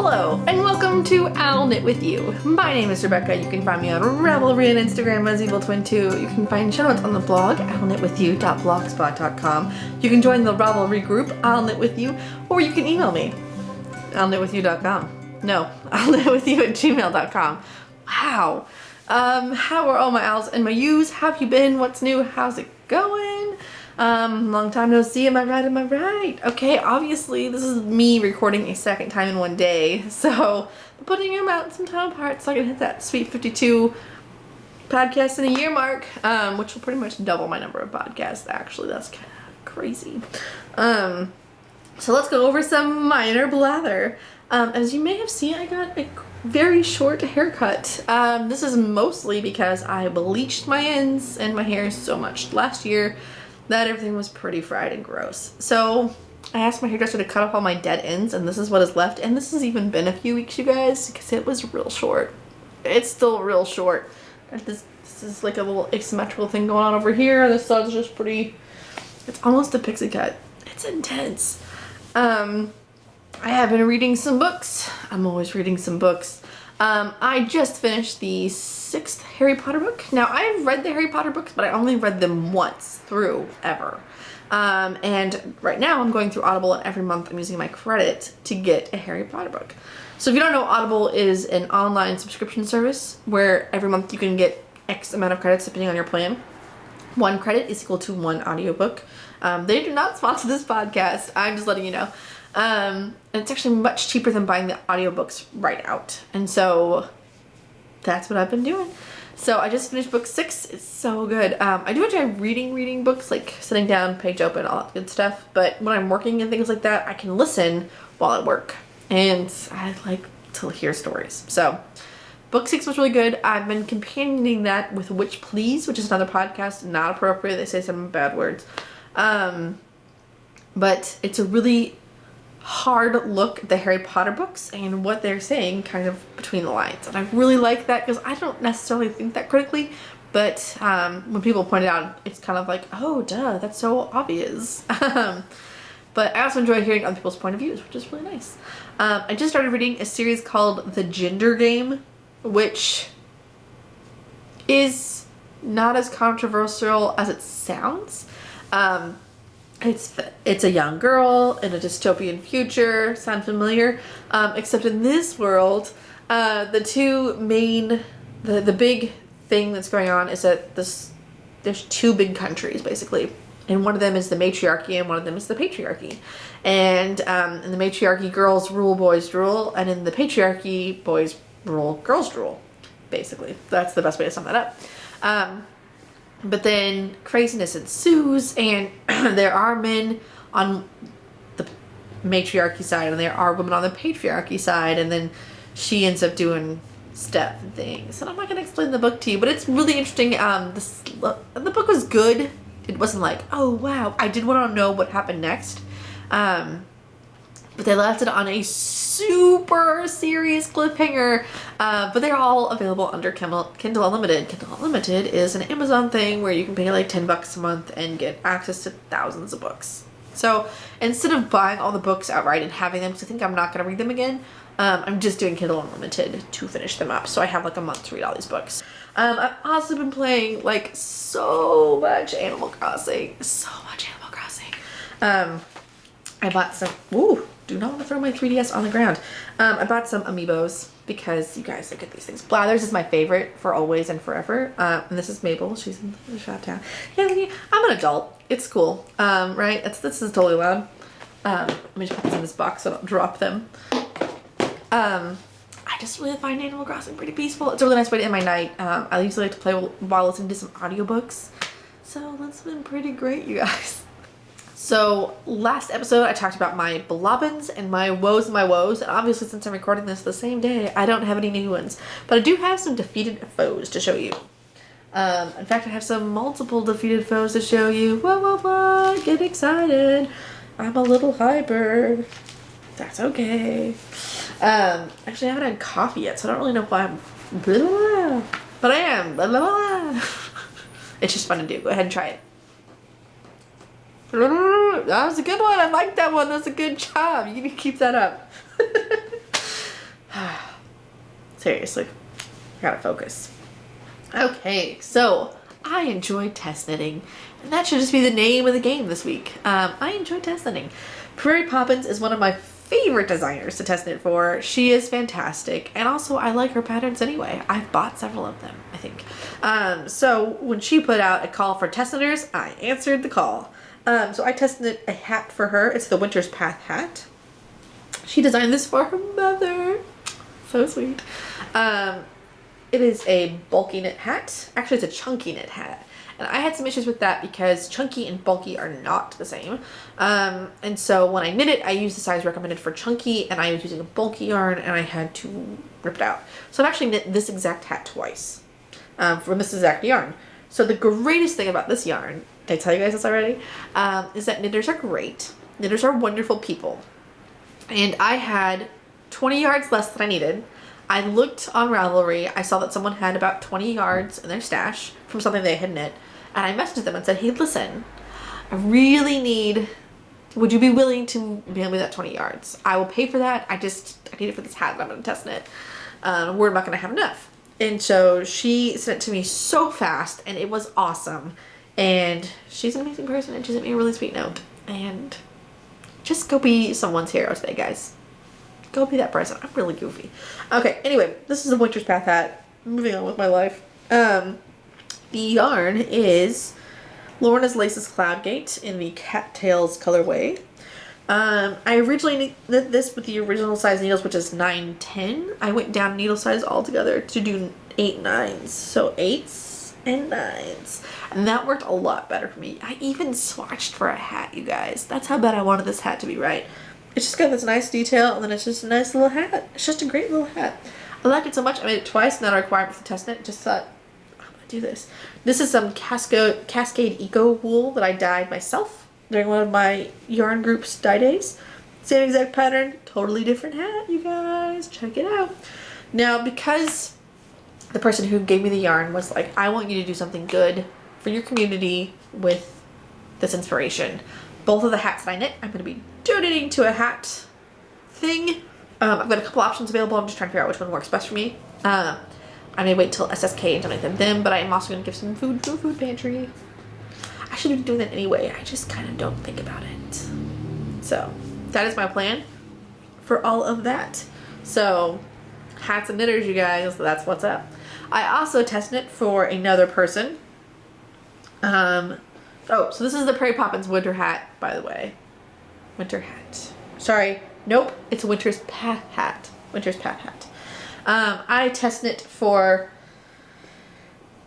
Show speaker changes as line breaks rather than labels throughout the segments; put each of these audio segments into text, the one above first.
Hello, and welcome to I'll Knit With You. My name is Rebecca. You can find me on Ravelry and Instagram as EvilTwin2. You can find show notes on the blog, illknitwithyou.blogspot.com. You can join the Ravelry group, I'll Knit With You, or you can email me, illknitwithyou.com. No, illknitwithyou@gmail.com. Wow. How are all my owls and my yous? How have you been? What's new? How's it going? Long time no see. Am I right? Am I right? Okay, obviously this is me recording a second time in one day, so I'm putting them out some time apart so I can hit that sweet 52 podcasts in a year mark, which will pretty much double my number of podcasts. Actually, that's kind of crazy. So let's go over some minor blather. As you may have seen, I got a very short haircut. This is mostly because I bleached my ends and my hair so much last year that everything was pretty fried and gross. So I asked my hairdresser to cut off all my dead ends, and this is what is left. And this has even been a few weeks, you guys, because it was real short. It's still real short. This is like a little asymmetrical thing going on over here. This side's just pretty, it's almost a pixie cut. It's intense. I have been reading some books. I'm always reading some books. I just finished the 6th Harry Potter book. Now, I've read the Harry Potter books, but I only read them once through, ever. And right now I'm going through Audible, and every month I'm using my credit to get a Harry Potter book. So if you don't know, Audible is an online subscription service where every month you can get X amount of credits depending on your plan. 1 credit is equal to 1 audiobook. They do not sponsor this podcast. I'm just letting you know. And it's actually much cheaper than buying the audiobooks right out. And so that's what I've been doing. So I just finished book 6. It's so good. I do enjoy reading books, like sitting down, page open, all that good stuff. But when I'm working and things like that, I can listen while I work. And I like to hear stories. So book 6 was really good. I've been companioning that with Witch Please, which is another podcast, not appropriate. They say some bad words. But it's a really hard look at the Harry Potter books and what they're saying kind of between the lines. And I really like that because I don't necessarily think that critically, but when people point it out, it's kind of like, oh, duh, that's so obvious. But I also enjoy hearing other people's point of views, which is really nice. I just started reading a series called The Gender Game, which is not as controversial as it sounds. It's a young girl in a dystopian future. Sound familiar? Except in this world, the big thing that's going on is that there's 2 big countries basically, and one of them is the matriarchy and one of them is the patriarchy. And in the matriarchy, girls rule, boys rule, and in the patriarchy, boys rule, girls rule. Basically, that's the best way to sum that up. But then craziness ensues, and there are men on the matriarchy side and there are women on the patriarchy side, and then she ends up doing stuff and things. And I'm not going to explain the book to you, but it's really interesting. The book was good. It wasn't like, oh wow, I did want to know what happened next. But they left it on a super serious cliffhanger. But they're all available under Kindle Unlimited. Kindle Unlimited is an Amazon thing where you can pay like $10 a month and get access to thousands of books. So instead of buying all the books outright and having them, because I think I'm not going to read them again, I'm just doing Kindle Unlimited to finish them up. So I have like a month to read all these books. I've also been playing like so much Animal Crossing. I bought some, do not want to throw my 3DS on the ground. I bought some amiibos because you guys look at these things. Blathers is my favorite for always and forever. And this is Mabel. She's in the shop town. Yeah, I'm an adult. It's cool. Right? This is totally loud. Let me just put this in this box so I don't drop them. I just really find Animal Crossing pretty peaceful. It's a really nice way to end my night. I usually like to play while listening to some audiobooks. So that's been pretty great, you guys. So last episode I talked about my blobbins and my woes, and obviously since I'm recording this the same day, I don't have any new ones. But I do have some defeated foes to show you. In fact, I have some multiple defeated foes to show you. Whoa, get excited. I'm a little hyper. That's okay. Actually I haven't had coffee yet, so I don't really know why I'm blah, blah, blah. But I am blah, blah, blah. It's just fun to do. Go ahead and try it. That was a good one. I like that one. That's a good job. You need to keep that up. Seriously, I gotta focus. Okay, so I enjoy test knitting, and that should just be the name of the game this week. I enjoy test knitting. Prairie Poppins is one of my favorite designers to test knit for. She is fantastic, and also I like her patterns anyway. I've bought several of them, I think. So when she put out a call for test knitters, I answered the call. So I test knit a hat for her. It's the Winter's Path hat. She designed this for her mother. So sweet. It is a bulky knit hat. Actually, it's a chunky knit hat. And I had some issues with that because chunky and bulky are not the same. And so when I knit it, I used the size recommended for chunky, and I was using a bulky yarn, and I had to rip it out. So I've actually knit this exact hat twice from this exact yarn. So the greatest thing about this yarn, did I tell you guys this already? Is that knitters are great. Knitters are wonderful people. And I had 20 yards less than I needed. I looked on Ravelry. I saw that someone had about 20 yards in their stash from something they had knit. And I messaged them and said, hey, listen, I really need, would you be willing to mail me that 20 yards? I will pay for that. I need it for this hat that I'm going to test knit. We're not going to have enough. And so she sent it to me so fast, and it was awesome. And she's an amazing person, and she sent me a really sweet note. And just go be someone's hero today, guys. Go be that person. I'm really goofy. Okay, anyway, this is the Winter's Path hat. Moving on with my life. The yarn is Lorna's Laces Cloudgate in the Cattails colorway. I originally knit this with the original size needles, which is 9/10. I went down needle size altogether to do 8 9s. So 8s and 9s. And that worked a lot better for me. I even swatched for a hat, you guys. That's how bad I wanted this hat to be right. It's just got this nice detail, and then it's just a nice little hat. It's just a great little hat. I liked it so much, I made it twice, not a requirement for test knit. Just thought, I'm gonna do this. This is some Cascade Eco wool that I dyed myself during one of my yarn group's dye days. Same exact pattern, totally different hat, you guys. Check it out. Now, because the person who gave me the yarn was like, I want you to do something good for your community with this inspiration. Both of the hats that I knit, I'm going to be donating to a hat thing. I've got a couple options available. I'm just trying to figure out which one works best for me. I may wait till SSK and donate them then, but I'm also going to give some food to a food pantry. I should be doing that anyway. I just kind of don't think about it. So that is my plan for all of that. So hats and knitters, you guys. That's what's up. I also test knit for another person. Oh, so this is the Prairie Poppins winter hat, by the way. Winter hat. Sorry. Nope. It's a Winter's Path hat. Winter's Path hat. I test knit for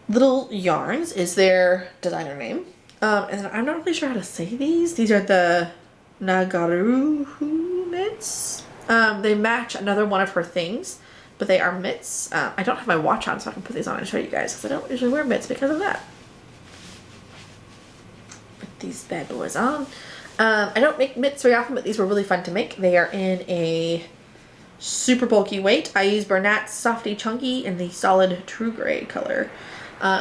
Little Yarns is their designer name. And I'm not really sure how to say these. These are the Nagaruhu mitts. They match another one of her things, but they are mitts. I don't have my watch on, so I can put these on and show you guys, because I don't usually wear mitts because of that. These bad boys on. I don't make mitts very often, but these were really fun to make. They are in a super bulky weight. I use Bernat's Softy Chunky in the solid true gray color.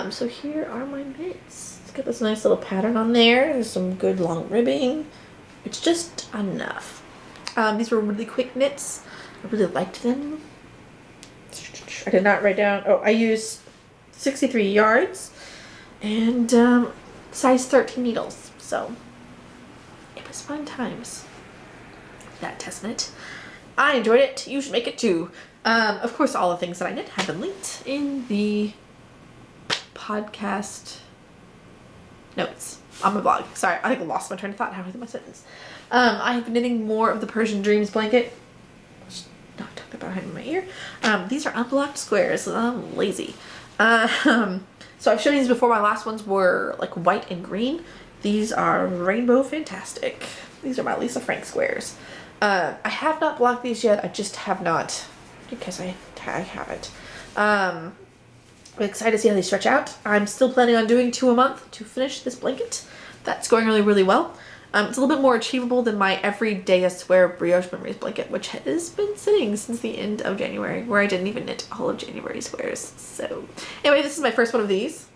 So here are my mitts. It's got this nice little pattern on there. There's some good long ribbing. It's just enough. These were really quick knits. I really liked them. I did not write down. Oh, I used 63 yards and size 13 needles. So it was fun times. That test knit. I enjoyed it. You should make it too. Of course, all the things that I knit have been linked in the podcast notes on my blog. Sorry, I think I lost my train of thought halfway through my sentence. I have been knitting more of the Persian Dreams blanket. Not talking about behind my ear. These are unblocked squares. I'm lazy. So I've shown you these before. My last ones were like white and green. These are rainbow fantastic. These are my Lisa Frank squares. I have not blocked these yet. I just have not, because I haven't. I'm excited to see how they stretch out. I'm still planning on doing 2 a month to finish this blanket. That's going really, really well. It's a little bit more achievable than my everyday I swear brioche memories blanket, which has been sitting since the end of January, where I didn't even knit all of January squares. So anyway, this is my first one of these.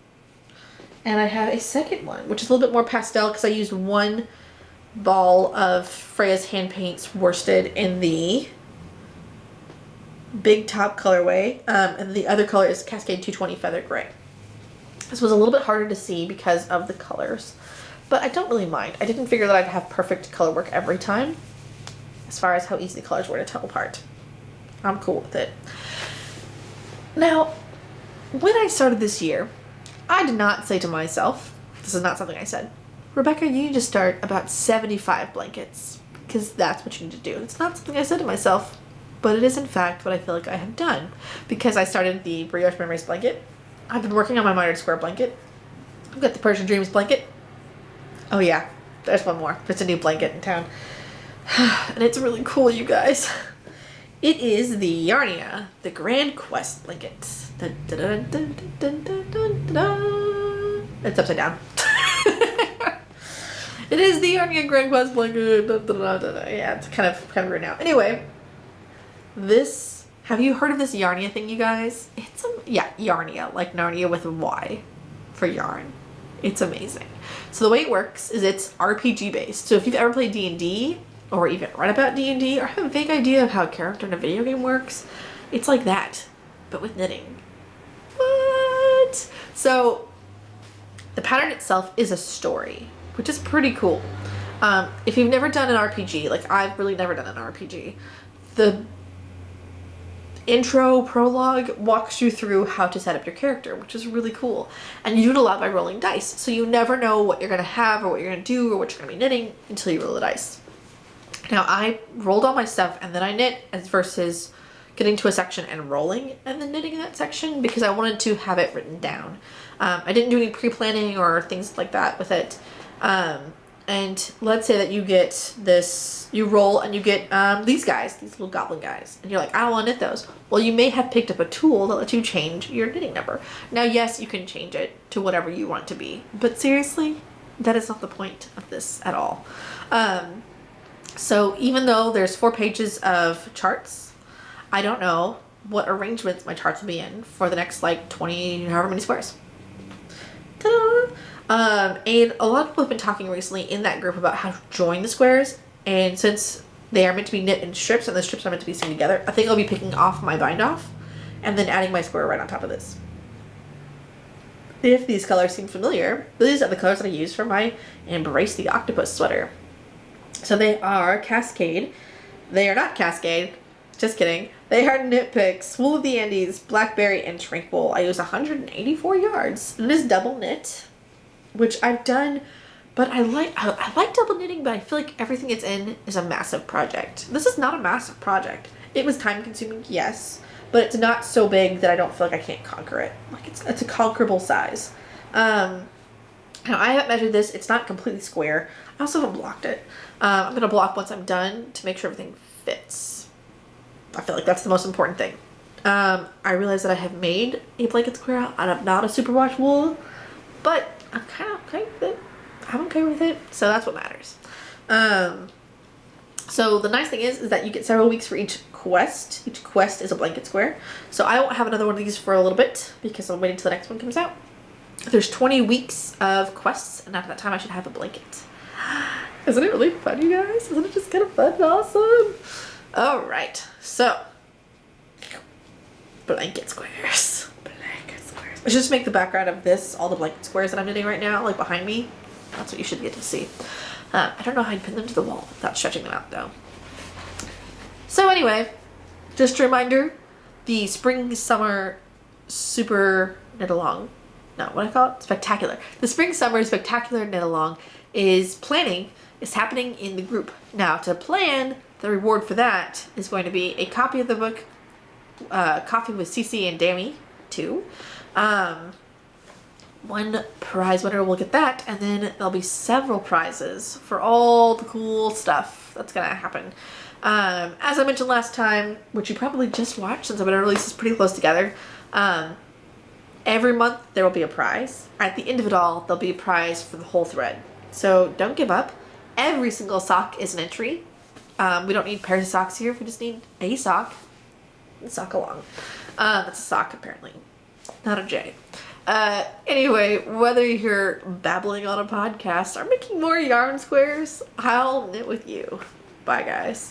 And I have a second one, which is a little bit more pastel because I used one ball of Freya's Hand Paints worsted in the big top colorway, and the other color is Cascade 220 Feather Gray. This was a little bit harder to see because of the colors, but I don't really mind. I didn't figure that I'd have perfect color work every time as far as how easy the colors were to tell apart. I'm cool with it. Now, when I started this year, I did not say to myself, this is not something I said, Rebecca, you need to start about 75 blankets, because that's what you need to do. It's not something I said to myself, but it is in fact what I feel like I have done, because I started the Brioche Memories blanket. I've been working on my Mitered Square blanket. I've got the Persian Dreams blanket. Oh yeah, there's one more. There's a new blanket in town. And it's really cool, you guys. It is the Yarnia, the Grand Quest blanket. Dun, dun, dun, dun, dun, dun, dun, dun. It's upside down. It is the Yarnia Grand Quest blanket. Dun, dun, dun, dun, dun. Yeah, it's kind of rude now. Anyway, this, have you heard of this Yarnia thing, you guys? It's yeah, Yarnia, like Narnia with a Y for yarn. It's amazing. So the way it works is it's RPG based. So if you've ever played D&D or even read about D&D or have a vague idea of how a character in a video game works, it's like that, but with knitting. What? So the pattern itself is a story, which is pretty cool. If you've never done an RPG, like I've really never done an RPG, the intro prologue walks you through how to set up your character, which is really cool. And you do it a lot by rolling dice. So you never know what you're going to have or what you're going to do or what you're going to be knitting until you roll the dice. Now I rolled all my stuff and then I knit as versus getting to a section and rolling and then knitting in that section because I wanted to have it written down. I didn't do any pre-planning or things like that with it. And let's say that you get this, you roll and you get these guys, these little goblin guys. And you're like, I don't want to knit those. Well, you may have picked up a tool that lets you change your knitting number. Now, yes, you can change it to whatever you want it to be. But seriously, that is not the point of this at all. So even though there's 4 pages of charts, I don't know what arrangements my charts will be in for the next like 20, however many squares. Ta-da! And a lot of people have been talking recently in that group about how to join the squares. And since they are meant to be knit in strips and the strips are meant to be sewn together, I think I'll be picking off my bind off and then adding my square right on top of this. If these colors seem familiar, these are the colors that I use for my Embrace the Octopus sweater. So they are Cascade. They are not Cascade. Just kidding. They are Knit Picks, Wool of the Andes, Blackberry, and Shrink Wool. I use 184 yards. And it is double knit, which I've done, but I like double knitting, but I feel like everything it's in is a massive project. This is not a massive project. It was time consuming, yes, but it's not so big that I don't feel like I can't conquer it. Like it's a conquerable size. Now I haven't measured this. It's not completely square. I also haven't blocked it. I'm going to block once I'm done to make sure everything fits. I feel like that's the most important thing. I realize that I have made a blanket square out of not a superwash wool, but I'm kind of okay with it. I'm okay with it, so that's what matters. So the nice thing is that you get several weeks for each quest. Each quest is a blanket square. So I won't have another one of these for a little bit because I'm waiting till the next one comes out. There's 20 weeks of quests, and after that time I should have a blanket. Isn't it really fun, you guys? Isn't it just kind of fun and awesome? All right, so blanket squares. Blanket squares. Let's just make the background of this all the blanket squares that I'm knitting right now, like behind me. That's what you should get to see. I don't know how I'd pin them to the wall without stretching them out though. So anyway, just a reminder, the spring summer super knit along. No, what I call it? Spectacular. The spring summer spectacular knit along is happening in the group. Now to plan, the reward for that is going to be a copy of the book, Coffee with Cece and Dammy 2. One prize winner will get that, and then there'll be several prizes for all the cool stuff that's gonna happen. As I mentioned last time, which you probably just watched since I'm gonna release this pretty close together, every month there will be a prize. At the end of it all, there'll be a prize for the whole thread. So don't give up. Every single sock is an entry. We don't need pairs of socks here. We just need a sock. Sock along. That's a sock apparently, not a J. Anyway, whether you're babbling on a podcast or making more yarn squares, I'll knit with you. Bye guys.